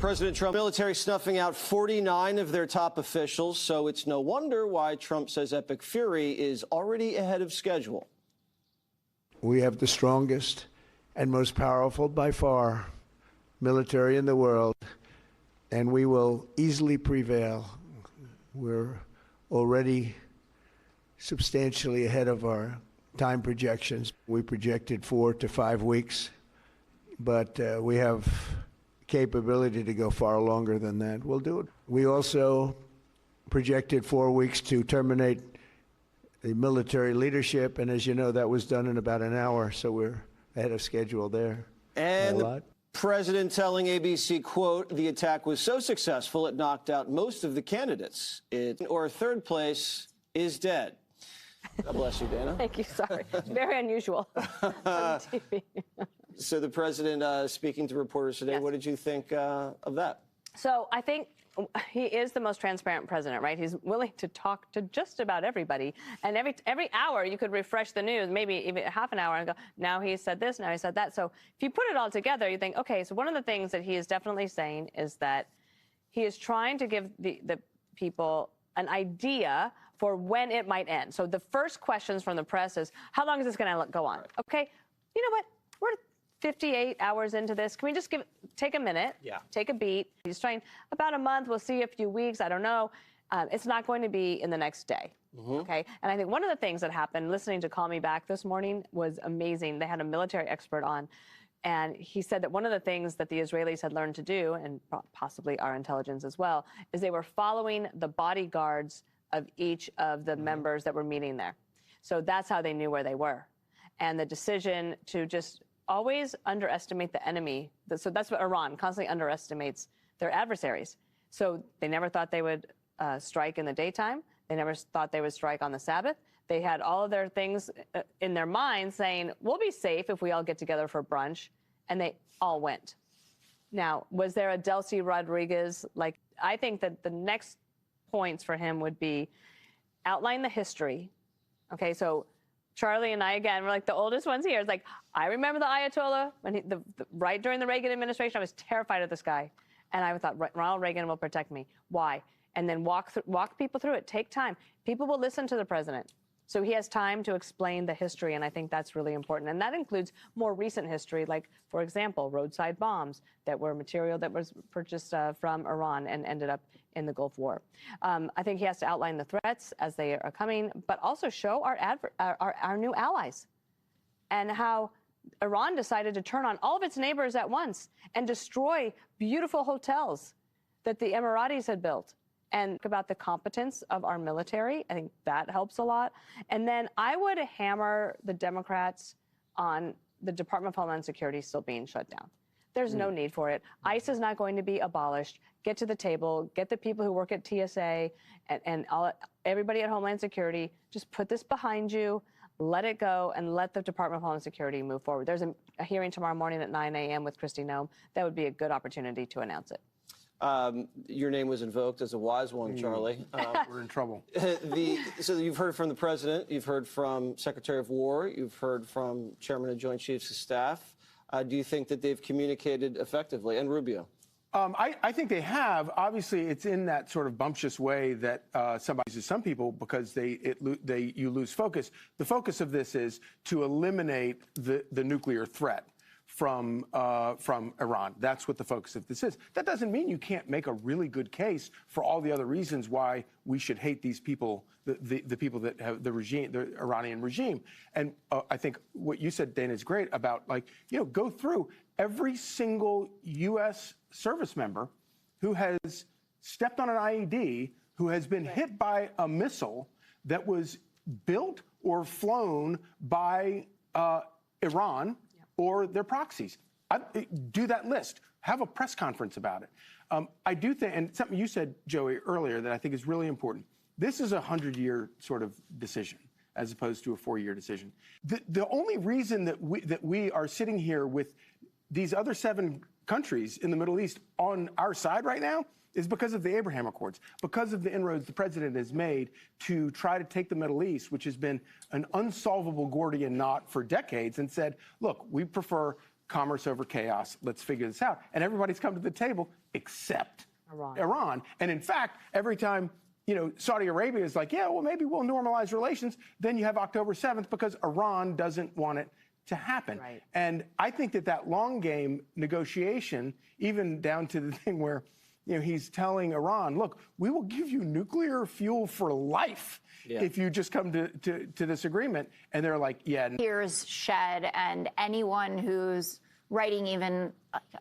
President Trump, military snuffing out 49 of their top officials, so it's no wonder why Trump says Epic Fury is already ahead of schedule. We have the strongest and most powerful by far military in the world, and we will easily prevail. We're already substantially ahead of our time projections. We projected 4 to 5 weeks, but we have capability to go far longer than that. We'll do it. We also projected 4 weeks to terminate the military leadership, and as you know, that was done in about an hour, so we're ahead of schedule there. And the president telling ABC, quote, the attack was so successful it knocked out most of the candidates. Or third place is dead. God bless you, Dana. Thank you. Sorry. Very unusual on TV. So the president speaking to reporters today, Yes. What did you think of that? So I think he is the most transparent president, right? He's willing to talk to just about everybody. And every hour you could refresh the news, maybe even half an hour, and go, now he said this, now he said that. So if you put it all together, you think, okay, so one of the things that he is definitely saying is that he is trying to give the people an idea for when it might end. So the first questions from the press is, how long is this going to go on? Okay, you know what? We're 58 hours into this. Can we just take a minute, take a beat? He's trying about a month. We'll see a few weeks. I don't know. It's not going to be in the next day. Okay. And I think one of the things that happened, listening to Call Me Back this morning, was amazing. They had a military expert on, and he said that one of the things that the Israelis had learned to do, and possibly our intelligence as well, is they were following the bodyguards of each of the members that were meeting there. So that's how they knew where they were. And the decision to just always underestimate the enemy. So that's what Iran constantly underestimates their adversaries. So they never thought they would strike in the daytime. They never thought they would strike on the Sabbath. They had all of their things in their minds saying, we'll be safe if we all get together for brunch. And they all went. Now, was there a Delcy Rodriguez? I think that the next points for him would be outline the history. Okay, so Charlie and I, again, we're like the oldest ones here. It's like, I remember the Ayatollah, when right during the Reagan administration, I was terrified of this guy. And I thought, Ronald Reagan will protect me. Why? And then walk people through it. Take time. People will listen to the president. So he has time to explain the history, and I think that's really important. And that includes more recent history, like, for example, roadside bombs that were material that was purchased from Iran and ended up in the Gulf War. I think he has to outline the threats as they are coming, but also show our new allies and how Iran decided to turn on all of its neighbors at once and destroy beautiful hotels that the Emiratis had built. And about the competence of our military. I think that helps a lot. And then I would hammer the Democrats on the Department of Homeland Security still being shut down. There's no need for it. ICE is not going to be abolished. Get to the table. Get the people who work at TSA and everybody at Homeland Security. Just put this behind you. Let it go and let the Department of Homeland Security move forward. There's a hearing tomorrow morning at 9 a.m. with Kristi Noem. That would be a good opportunity to announce it. Your name was invoked as a wise one, Charlie. We're in trouble. So you've heard from the president, you've heard from Secretary of War, you've heard from Chairman of Joint Chiefs of Staff. Do you think that they've communicated effectively? And Rubio? I think they have. Obviously, it's in that sort of bumptious way that some people, because you lose focus. The focus of this is to eliminate the nuclear threat from Iran. That's what the focus of this is. That doesn't mean you can't make a really good case for all the other reasons why we should hate these people, the people that have the regime, the Iranian regime. And I think what you said, Dana, is great about, go through every single U.S. service member who has stepped on an IED, who has been hit by a missile that was built or flown by Iran or their proxies. Do that list. Have a press conference about it. I do think, and something you said, Joey, earlier that I think is really important. This is a 100-year sort of decision as opposed to a 4-year decision. The only reason that we are sitting here with these other 7 countries in the Middle East on our side right now is because of the Abraham Accords, because of the inroads the president has made to try to take the Middle East, which has been an unsolvable Gordian knot for decades, and said, look, we prefer commerce over chaos. Let's figure this out. And everybody's come to the table except Iran. And in fact, every time Saudi Arabia is like, yeah, well, maybe we'll normalize relations, then you have October 7th because Iran doesn't want it to happen. Right. And I think that long game negotiation, even down to the thing where he's telling Iran, look, we will give you nuclear fuel for life if you just come to this agreement. And they're like, yeah. Tears shed, and anyone who's writing even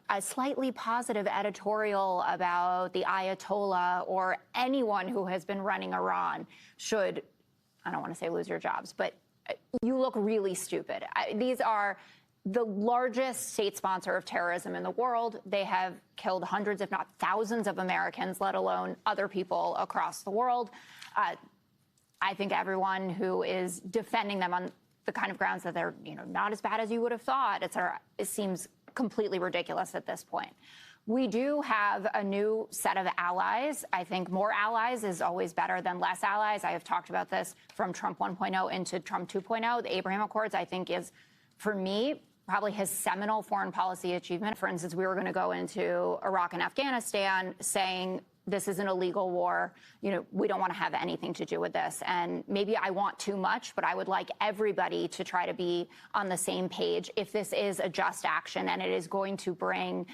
a slightly positive editorial about the Ayatollah or anyone who has been running Iran should, I don't want to say lose your jobs, but you look really stupid. These are the largest state sponsor of terrorism in the world. They have killed hundreds, if not thousands of Americans, let alone other people across the world. I think everyone who is defending them on the kind of grounds that they're, not as bad as you would have thought, it seems completely ridiculous at this point. We do have a new set of allies. I think more allies is always better than less allies. I have talked about this from Trump 1.0 into Trump 2.0. The Abraham Accords, I think, is, for me, probably his seminal foreign policy achievement. For instance, we were going to go into Iraq and Afghanistan saying, this is an illegal war. We don't want to have anything to do with this. And maybe I want too much, but I would like everybody to try to be on the same page if this is a just action and it is going to bring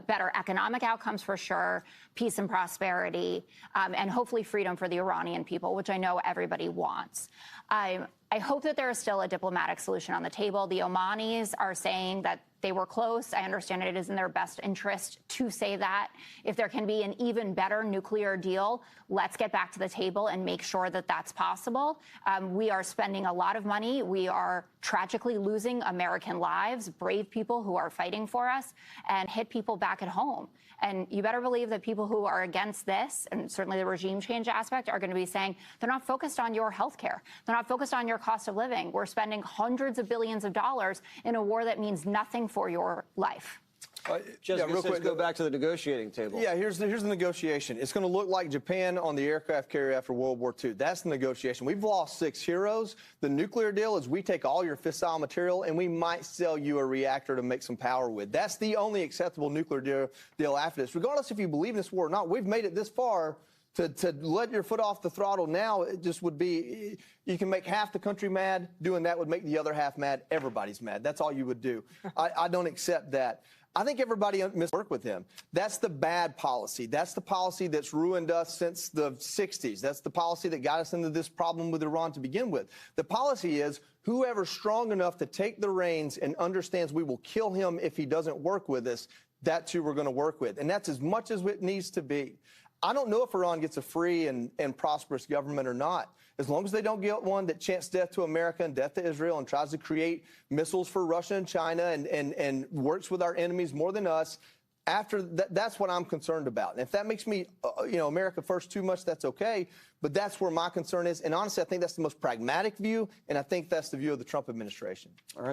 better economic outcomes for sure, peace and prosperity, and hopefully freedom for the Iranian people, which I know everybody wants. I hope that there is still a diplomatic solution on the table. The Omanis are saying that they were close. I understand it is in their best interest to say that. If there can be an even better nuclear deal, let's get back to the table and make sure that that's possible. We are spending a lot of money. We are tragically losing American lives, brave people who are fighting for us, and hit people back at home. And you better believe that people who are against this, and certainly the regime change aspect, are going to be saying they're not focused on your health care. They're not focused on your cost of living. We're spending hundreds of billions of dollars in a war that means nothing for your life. Real quick, go back to the negotiating table. Yeah, here's the negotiation. It's going to look like Japan on the aircraft carrier after World War II. That's the negotiation. We've lost 6 heroes. The nuclear deal is we take all your fissile material and we might sell you a reactor to make some power with. That's the only acceptable nuclear deal after this. Regardless if you believe in this war or not, we've made it this far. To let your foot off the throttle now, it just would be, you can make half the country mad. Doing that would make the other half mad. Everybody's mad. That's all you would do. I don't accept that. I think everybody must work with him. That's the bad policy. That's the policy that's ruined us since the 60s. That's the policy that got us into this problem with Iran to begin with. The policy is whoever's strong enough to take the reins and understands we will kill him if he doesn't work with us, that's who we're going to work with. And that's as much as it needs to be. I don't know if Iran gets a free and prosperous government or not. As long as they don't get one that chants death to America and death to Israel and tries to create missiles for Russia and China and works with our enemies more than us, after that, that's what I'm concerned about. And if that makes me, America first too much, that's okay. But that's where my concern is. And honestly, I think that's the most pragmatic view, and I think that's the view of the Trump administration. All right.